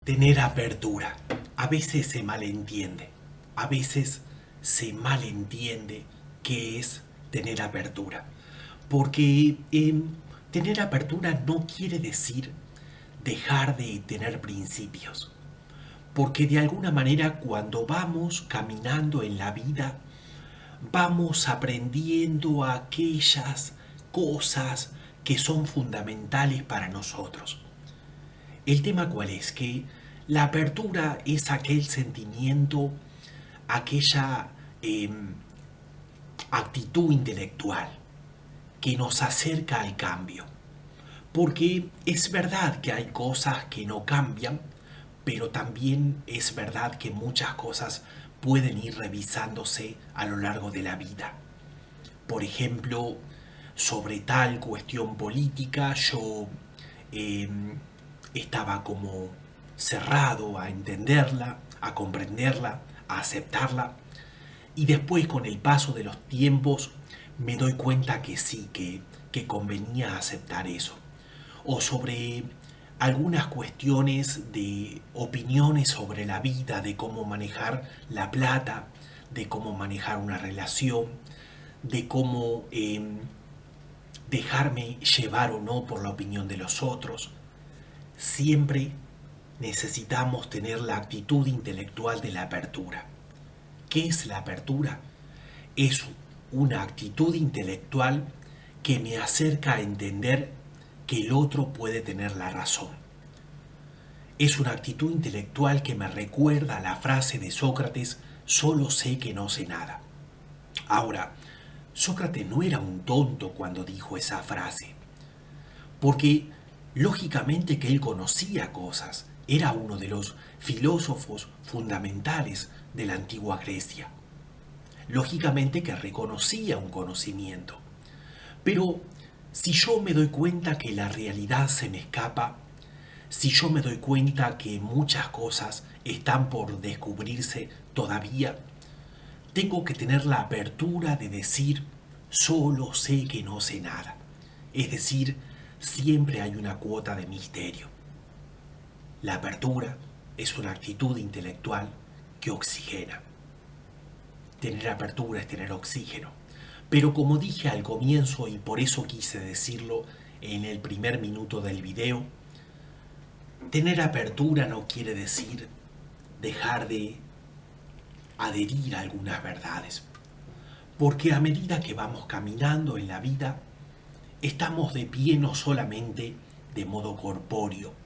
Tener apertura. A veces se malentiende. A veces se malentiende qué es tener apertura. Porque tener apertura no quiere decir dejar de tener principios. Porque de alguna manera cuando vamos caminando en la vida, vamos aprendiendo aquellas cosas que son fundamentales para nosotros. El tema cuál es, que la apertura es aquel sentimiento, aquella actitud intelectual que nos acerca al cambio. Porque es verdad que hay cosas que no cambian, pero también es verdad que muchas cosas pueden ir revisándose a lo largo de la vida. Por ejemplo, sobre tal cuestión política yo eh, estaba como cerrado a entenderla, a comprenderla, a aceptarla. Y después con el paso de los tiempos me doy cuenta que sí, que convenía aceptar eso. O sobre algunas cuestiones de opiniones sobre la vida, de cómo manejar la plata, de cómo manejar una relación, de cómo dejarme llevar o no por la opinión de los otros. Siempre necesitamos tener la actitud intelectual de la apertura. ¿Qué es la apertura? Es una actitud intelectual que me acerca a entender que el otro puede tener la razón. Es una actitud intelectual que me recuerda la frase de Sócrates, solo sé que no sé nada. Ahora, Sócrates no era un tonto cuando dijo esa frase, porque lógicamente que él conocía cosas, era uno de los filósofos fundamentales de la antigua Grecia. Lógicamente que reconocía un conocimiento. Pero si yo me doy cuenta que la realidad se me escapa, si yo me doy cuenta que muchas cosas están por descubrirse todavía, tengo que tener la apertura de decir, solo sé que no sé nada. Es decir, siempre hay una cuota de misterio. La apertura es una actitud intelectual que oxigena. Tener apertura es tener oxígeno. Pero como dije al comienzo, y por eso quise decirlo en el primer minuto del video, tener apertura no quiere decir dejar de adherir a algunas verdades. Porque a medida que vamos caminando en la vida, estamos de pie no solamente de modo corpóreo.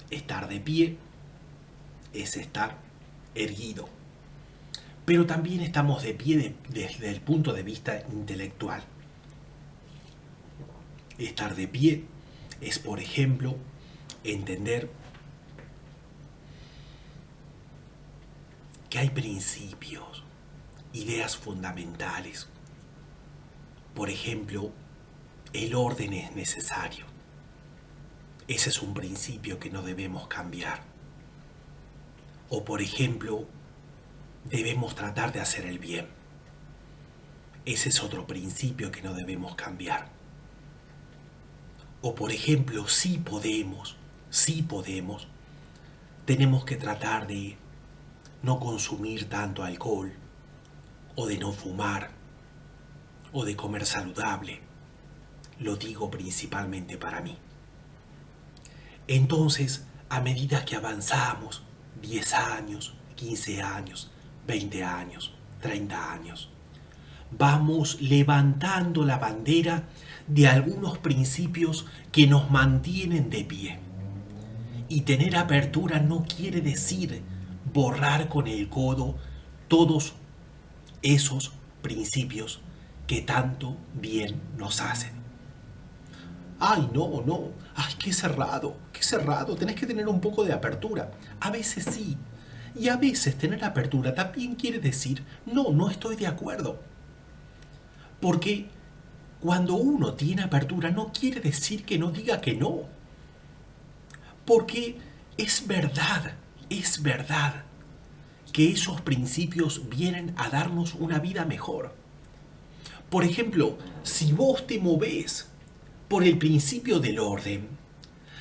Estar de pie es estar erguido. Pero también estamos de pie desde el punto de vista intelectual. Estar de pie es, por ejemplo, entender que hay principios, ideas fundamentales. Por ejemplo, el orden es necesario. Ese es un principio que no debemos cambiar. O por ejemplo, debemos tratar de hacer el bien. Ese es otro principio que no debemos cambiar. O por ejemplo, sí podemos, tenemos que tratar de no consumir tanto alcohol, o de no fumar, o de comer saludable. Lo digo principalmente para mí. Entonces, a medida que avanzamos, 10 años, 15 años, 20 años, 30 años, vamos levantando la bandera de algunos principios que nos mantienen de pie. Y tener apertura no quiere decir borrar con el codo todos esos principios que tanto bien nos hacen. Ay, no, ay, qué cerrado, tenés que tener un poco de apertura. A veces sí, y a veces tener apertura también quiere decir, no estoy de acuerdo. Porque cuando uno tiene apertura no quiere decir que no diga que no. Porque es verdad que esos principios vienen a darnos una vida mejor. Por ejemplo, si vos te movés por el principio del orden,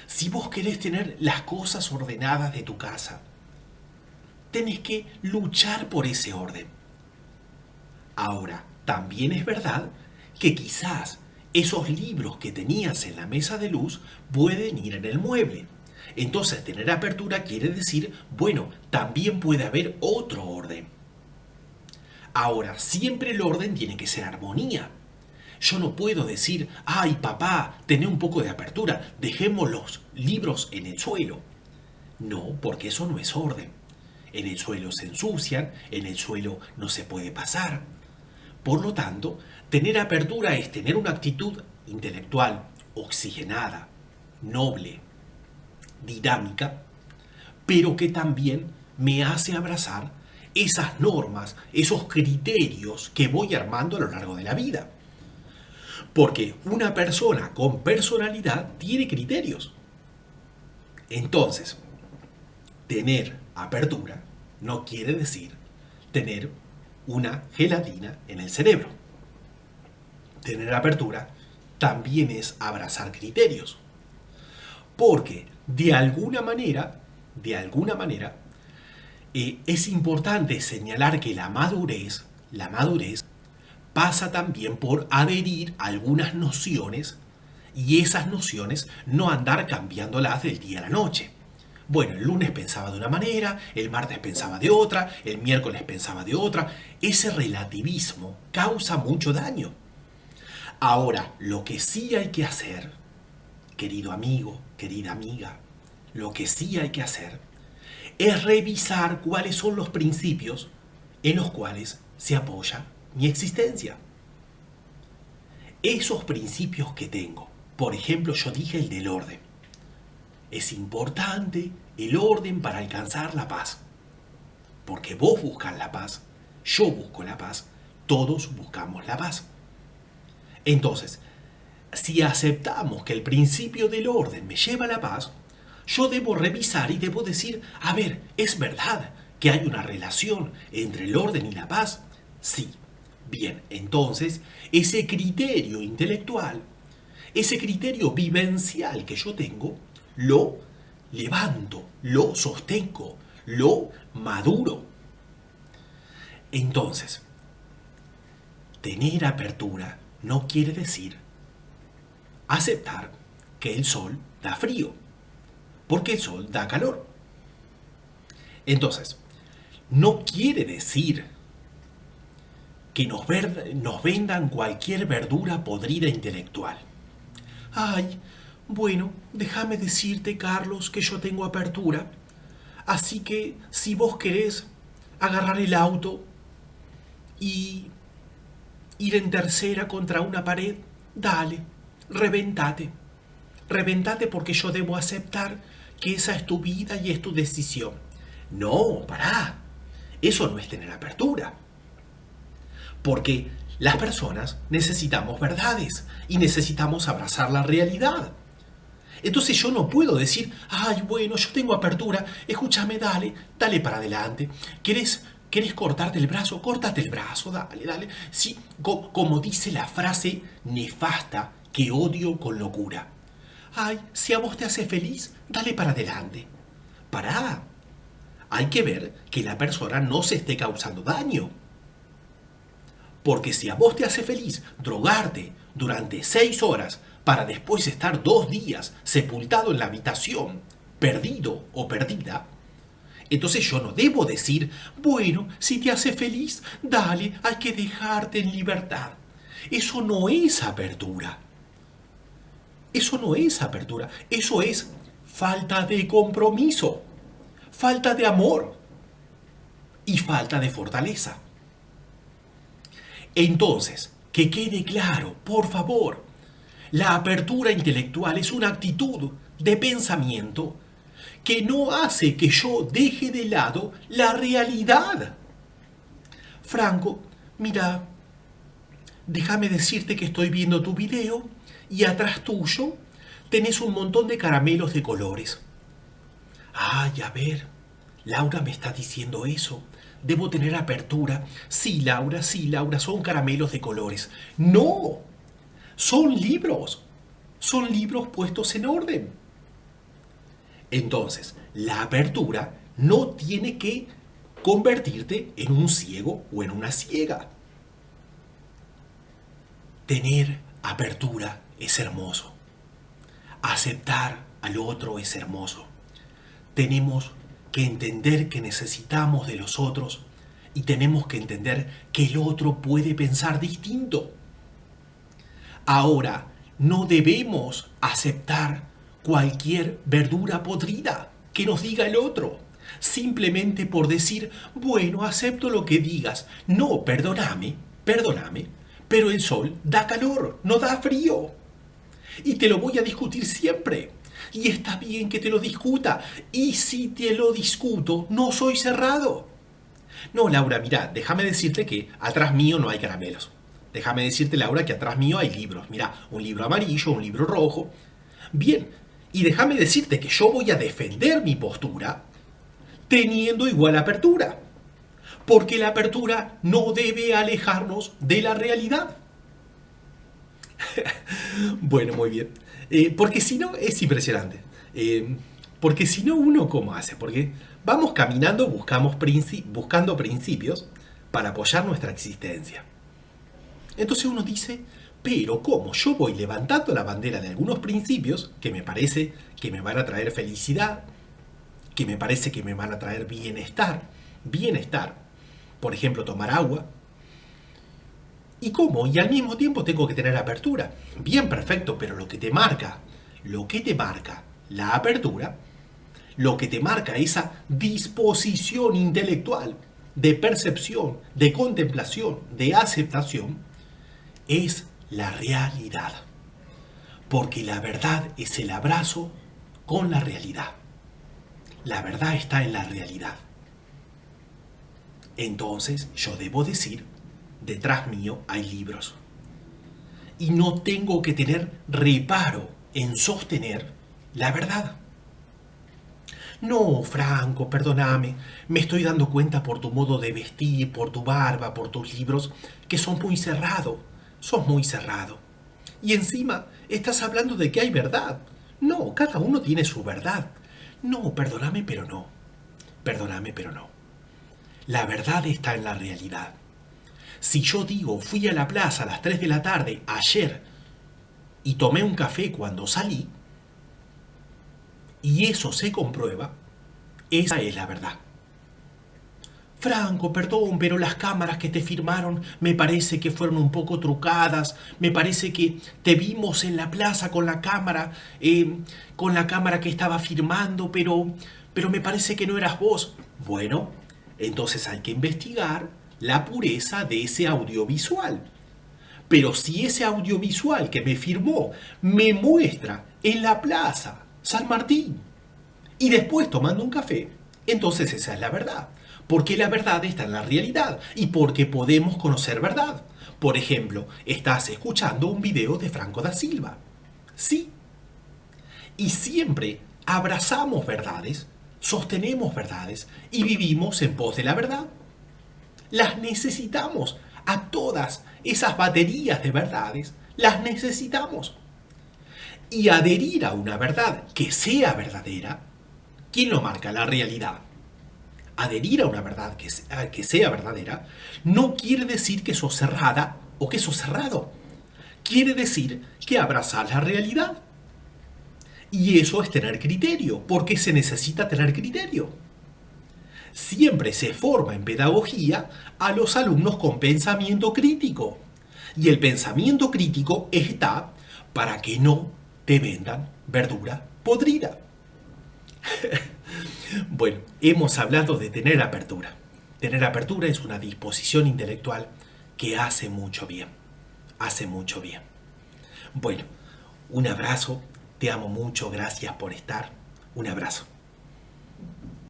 Si vos querés tener las cosas ordenadas de tu casa, tenés que luchar por ese orden. Ahora, también es verdad que quizás esos libros que tenías en la mesa de luz pueden ir en el mueble. Entonces, tener apertura quiere decir, bueno, también puede haber otro orden. Ahora, siempre el orden tiene que ser armonía. Yo no puedo decir, ay papá, tené un poco de apertura, dejemos los libros en el suelo. No, porque eso no es orden. En el suelo se ensucian, en el suelo no se puede pasar. Por lo tanto, tener apertura es tener una actitud intelectual oxigenada, noble, dinámica, pero que también me hace abrazar esas normas, esos criterios que voy armando a lo largo de la vida. Porque una persona con personalidad tiene criterios. Entonces, tener apertura no quiere decir tener una gelatina en el cerebro. Tener apertura también es abrazar criterios. Porque de alguna manera, es importante señalar que la madurez pasa también por adherir a algunas nociones y esas nociones no andar cambiándolas del día a la noche. Bueno, el lunes pensaba de una manera, el martes pensaba de otra, el miércoles pensaba de otra. Ese relativismo causa mucho daño. Ahora, lo que sí hay que hacer, querido amigo, querida amiga, lo que sí hay que hacer es revisar cuáles son los principios en los cuales se apoya mi existencia. Esos principios que tengo, por ejemplo, yo dije el del orden. Es importante el orden para alcanzar la paz. Porque vos buscas la paz, yo busco la paz, todos buscamos la paz. Entonces, si aceptamos que el principio del orden me lleva a la paz, yo debo revisar y debo decir, a ver, ¿es verdad que hay una relación entre el orden y la paz? Sí. Bien, entonces, ese criterio intelectual, ese criterio vivencial que yo tengo, lo levanto, lo sostengo, lo maduro. Entonces, tener apertura no quiere decir aceptar que el sol da frío, porque el sol da calor. Entonces, no quiere decir que nos vendan cualquier verdura podrida intelectual. Ay, bueno, déjame decirte, Carlos, que yo tengo apertura. Así que si vos querés agarrar el auto y ir en tercera contra una pared, dale, reventate. Reventate porque yo debo aceptar que esa es tu vida y es tu decisión. No, pará. Eso no es tener apertura. Porque las personas necesitamos verdades y necesitamos abrazar la realidad. Entonces yo no puedo decir, ay, bueno, yo tengo apertura, escúchame, dale para adelante. ¿Querés cortarte el brazo? Córtate el brazo, dale. Sí, como dice la frase nefasta que odio con locura. Ay, si a vos te hace feliz, dale para adelante. Pará. Hay que ver que la persona no se esté causando daño. Porque si a vos te hace feliz drogarte durante 6 horas para después estar 2 días sepultado en la habitación, perdido o perdida, entonces yo no debo decir, bueno, si te hace feliz, dale, hay que dejarte en libertad. Eso no es apertura. Eso no es apertura. Eso es falta de compromiso, falta de amor y falta de fortaleza. Entonces, que quede claro, por favor, la apertura intelectual es una actitud de pensamiento que no hace que yo deje de lado la realidad. Franco, mira, déjame decirte que estoy viendo tu video y atrás tuyo tenés un montón de caramelos de colores. Ay, a ver, Laura me está diciendo eso. Debo tener apertura. Sí, Laura, son caramelos de colores. No, son libros. Son libros puestos en orden. Entonces, la apertura no tiene que convertirte en un ciego o en una ciega. Tener apertura es hermoso. Aceptar al otro es hermoso. Tenemos que entender que necesitamos de los otros y tenemos que entender que el otro puede pensar distinto. Ahora, no debemos aceptar cualquier verdura podrida que nos diga el otro, simplemente por decir, bueno, acepto lo que digas. No, perdóname, pero el sol da calor, no da frío. Y te lo voy a discutir siempre. Y está bien que te lo discuta. Y si te lo discuto, no soy cerrado. No, Laura, mira, déjame decirte que atrás mío no hay caramelos. Déjame decirte, Laura, que atrás mío hay libros. Mira, un libro amarillo, un libro rojo. Bien, y déjame decirte que yo voy a defender mi postura teniendo igual apertura. Porque la apertura no debe alejarnos de la realidad. Bueno, muy bien. Porque si no, es impresionante. Porque si no, uno, ¿cómo hace? Porque vamos caminando, buscando principios para apoyar nuestra existencia. Entonces uno dice, pero ¿cómo? Yo voy levantando la bandera de algunos principios que me parece que me van a traer felicidad, que me parece que me van a traer bienestar. Bienestar. Por ejemplo, tomar agua. ¿Y cómo? Y al mismo tiempo tengo que tener apertura. Bien, perfecto, pero lo que te marca la apertura, lo que te marca esa disposición intelectual de percepción, de contemplación, de aceptación, es la realidad. Porque la verdad es el abrazo con la realidad. La verdad está en la realidad. Entonces yo debo decir, detrás mío hay libros. Y no tengo que tener reparo en sostener la verdad. No, Franco, perdóname, me estoy dando cuenta por tu modo de vestir, por tu barba, por tus libros, que sos muy cerrado. Sos muy cerrado. Y encima estás hablando de que hay verdad. No, cada uno tiene su verdad. No, perdóname, pero no. Perdóname, pero no. La verdad está en la realidad. Si yo digo, fui a la plaza a las 3 de la tarde ayer y tomé un café cuando salí, y eso se comprueba, esa es la verdad. Franco, perdón, pero las cámaras que te firmaron me parece que fueron un poco trucadas. Me parece que te vimos en la plaza con la cámara que estaba firmando, pero me parece que no eras vos. Bueno, entonces hay que investigar la pureza de ese audiovisual. Pero si ese audiovisual que me firmó me muestra en la plaza San Martín y después tomando un café, entonces esa es la verdad. Porque la verdad está en la realidad y porque podemos conocer verdad. Por ejemplo, estás escuchando un video de Franco da Silva. Sí. Y siempre abrazamos verdades, sostenemos verdades y vivimos en pos de la verdad. Las necesitamos. A todas esas baterías de verdades las necesitamos. Y adherir a una verdad que sea verdadera, ¿quién lo marca? La realidad. Adherir a una verdad que sea verdadera no quiere decir que sos cerrada o que sos cerrado. Quiere decir que abrazás la realidad. Y eso es tener criterio, porque se necesita tener criterio. Siempre se forma en pedagogía a los alumnos con pensamiento crítico. Y el pensamiento crítico está para que no te vendan verdura podrida. Bueno, hemos hablado de tener apertura. Tener apertura es una disposición intelectual que hace mucho bien. Hace mucho bien. Bueno, un abrazo. Te amo mucho. Gracias por estar. Un abrazo.